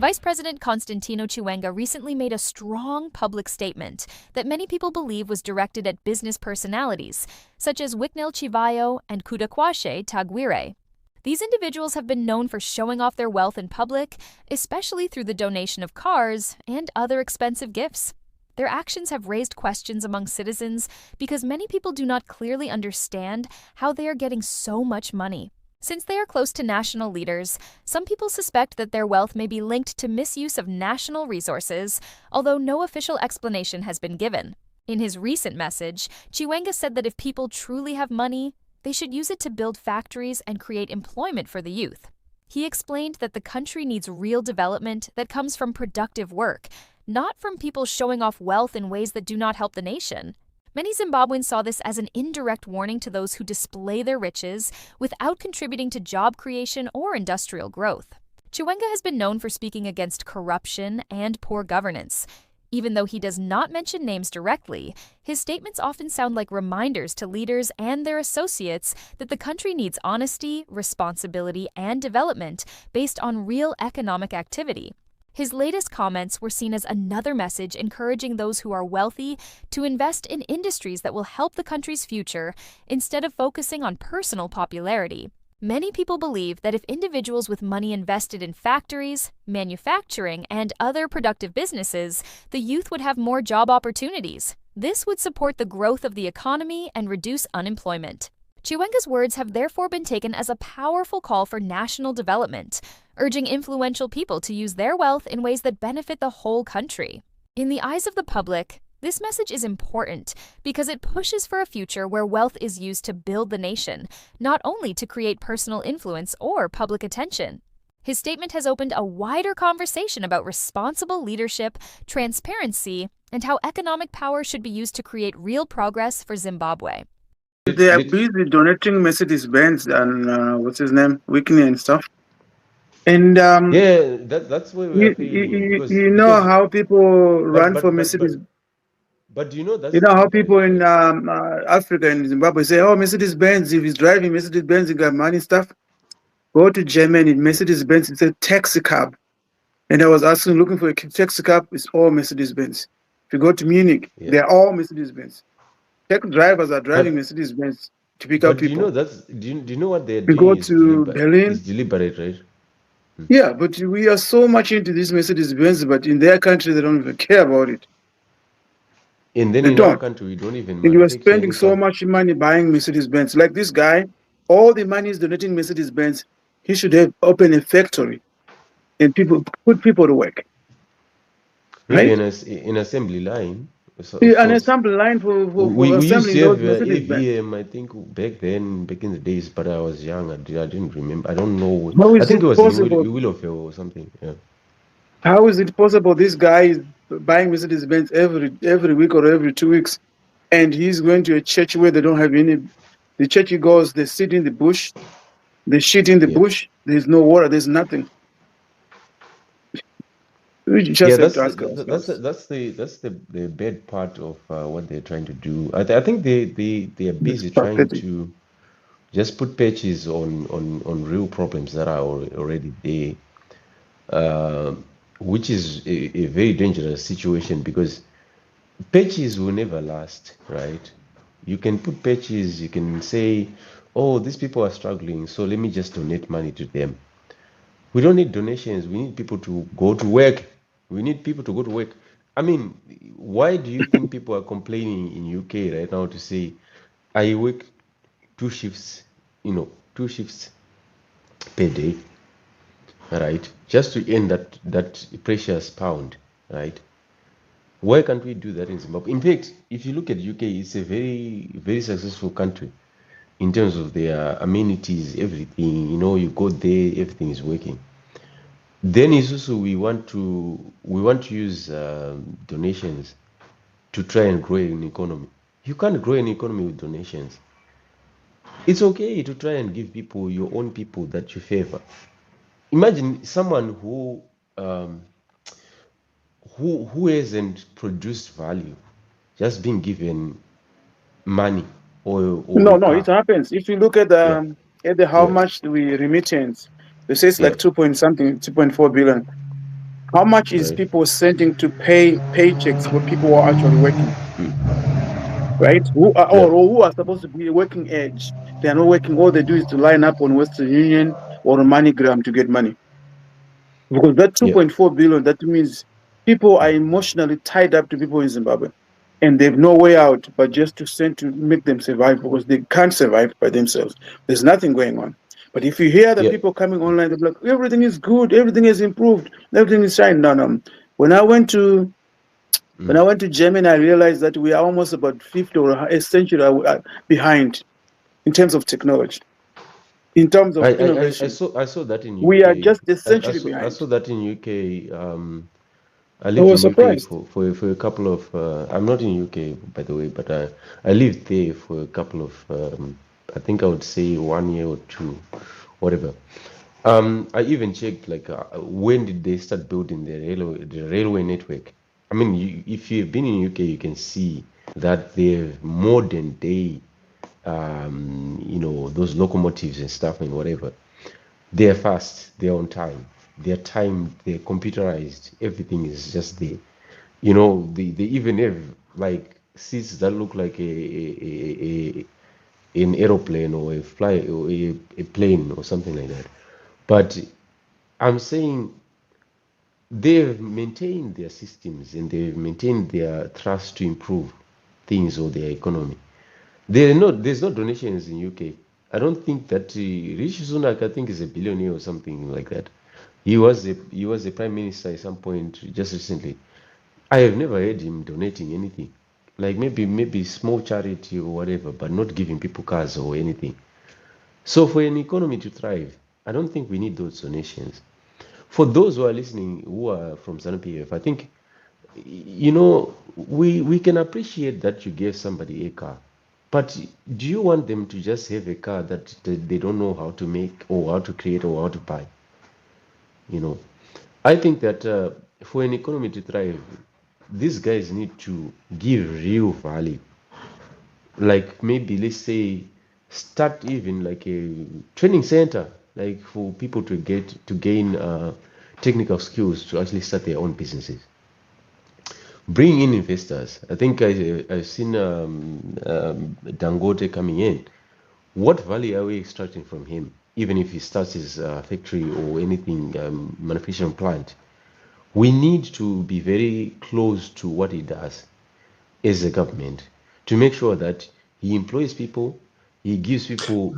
Vice President Constantino Chiwenga recently made a strong public statement that many people believe was directed at business personalities, such as Wicknell Chivayo and Kudakwashe Tagwire. These individuals have been known for showing off their wealth in public, especially through the donation of cars and other expensive gifts. Their actions have raised questions among citizens because many people do not clearly understand how they are getting so much money. Since they are close to national leaders, some people suspect that their wealth may be linked to misuse of national resources, although no official explanation has been given. In his recent message, Chiwenga said that if people truly have money, they should use it to build factories and create employment for the youth. He explained that the country needs real development that comes from productive work, not from people showing off wealth in ways that do not help the nation. Many Zimbabweans saw this as an indirect warning to those who display their riches without contributing to job creation or industrial growth. Chiwenga has been known for speaking against corruption and poor governance. Even though he does not mention names directly, his statements often sound like reminders to leaders and their associates that the country needs honesty, responsibility, and development based on real economic activity. His latest comments were seen as another message encouraging those who are wealthy to invest in industries that will help the country's future instead of focusing on personal popularity. Many people believe that if individuals with money invested in factories, manufacturing, and other productive businesses, the youth would have more job opportunities. This would support the growth of the economy and reduce unemployment. Chiwenga's words have therefore been taken as a powerful call for national development, urging influential people to use their wealth in ways that benefit the whole country. In the eyes of the public, this message is important because it pushes for a future where wealth is used to build the nation, not only to create personal influence or public attention. His statement has opened a wider conversation about responsible leadership, transparency, and how economic power should be used to create real progress for Zimbabwe. They are busy donating Mercedes-Benz and what's his name, Whitney and stuff. And yeah, that's where we are paying. You know how people run for Mercedes. But you know that's you know how people in Africa and Zimbabwe say, "Oh, Mercedes-Benz. If he's driving Mercedes-Benz, he got money stuff." Go to Germany, Mercedes-Benz. It's a taxi cab. And I was asking, looking for a taxi cab. It's all Mercedes-Benz. If you go to Munich, they're all Mercedes-Benz. Tech drivers are driving Mercedes-Benz to pick up people. You know that's do you know what they're doing? We go to Berlin. It's deliberate, right? Yeah, but we are so much into this Mercedes-Benz, but in their country they don't even care about it. And then in our country we don't even. And you are spending so much money buying Mercedes-Benz. Like this guy, all the money is donating Mercedes-Benz. He should have opened a factory and put people to work. Right? In assembly line. An assembly line for we assembling used to those have Mercedes-Benz. AVM, I think back in the days, but I was young. I didn't remember. I don't know. I think it was possible? in Willowfield or something. Yeah. How is it possible this guy is buying Mercedes-Benz every week or every 2 weeks, and he's going to a church where they don't have any? The church he goes, they sit in the bush, they shit in the bush. There's no water. There's nothing. That's the bad part of what they're trying to do. I think they are busy trying to just put patches on real problems that are already there, which is a very dangerous situation because patches will never last, right? You can put patches, you can say, oh, these people are struggling, so let me just donate money to them. We don't need donations. We need people to go to work. We need people to go to work. I mean, why do you think people are complaining in UK right now to say, I work 2 shifts, 2 shifts per day, right? Just to earn that precious pound, right? Why can't we do that in Zimbabwe? In fact, if you look at UK, it's a very, very successful country in terms of their amenities, everything. You go there, everything is working. Then it's also we want to use donations to try and grow an economy. You can't grow an economy with donations. It's okay to try and give people, your own people that you favor. Imagine someone who hasn't produced value, just being given money or no, it happens. If you look at how much we remittance, they say it's like 2.4 billion. How much is Right. people sending to pay paychecks for people who are actually working? Right? Yeah. Or who are supposed to be working age? They are not working. All they do is to line up on Western Union or MoneyGram to get money. Because that Yeah. 2.4 billion, that means people are emotionally tied up to people in Zimbabwe. And they have no way out but just to send to make them survive, because they can't survive by themselves. There's nothing going on. But if you hear the Yeah. people coming online, they're like, everything is good, everything is improved, everything is fine. No, no. When I went to Germany, I realized that we are almost about 50 or a century behind in terms of technology, in terms of innovation. I saw that in We are UK. just a century I behind. saw that in UK. I I lived was in UK surprised. for a couple of. I'm not in UK by the way, but I lived there for a couple of. I think I would say 1 year or two, whatever. I even checked like when did they start building the railway network? I mean, if you've been in UK, you can see that they're modern day, those locomotives and stuff and whatever. They're fast, they're on time, they're timed, they're computerized. Everything is just there. They even have like seats that look like an aeroplane or a plane or something like that. But I'm saying they've maintained their systems and they've maintained their trust to improve things or their economy. There's no donations in UK. I don't think that Rishi Sunak, I think, is a billionaire or something like that. He was a prime minister at some point just recently. I have never heard him donating anything, like maybe small charity or whatever, but not giving people cars or anything. So for an economy to thrive, I don't think we need those donations. For those who are listening who are from ZANU-PF, I think we can appreciate that you gave somebody a car, but do you want them to just have a car that they don't know how to make or how to create or how to buy? You know, I think that for an economy to thrive, these guys need to give real value. Like maybe let's say start even like a training center, like for people to gain technical skills to actually start their own businesses. Bring in investors. I think I've seen Dangote coming in. What value are we extracting from him? Even if he starts his factory or anything, manufacturing plant, we need to be very close to what he does as a government to make sure that he employs people, he gives people.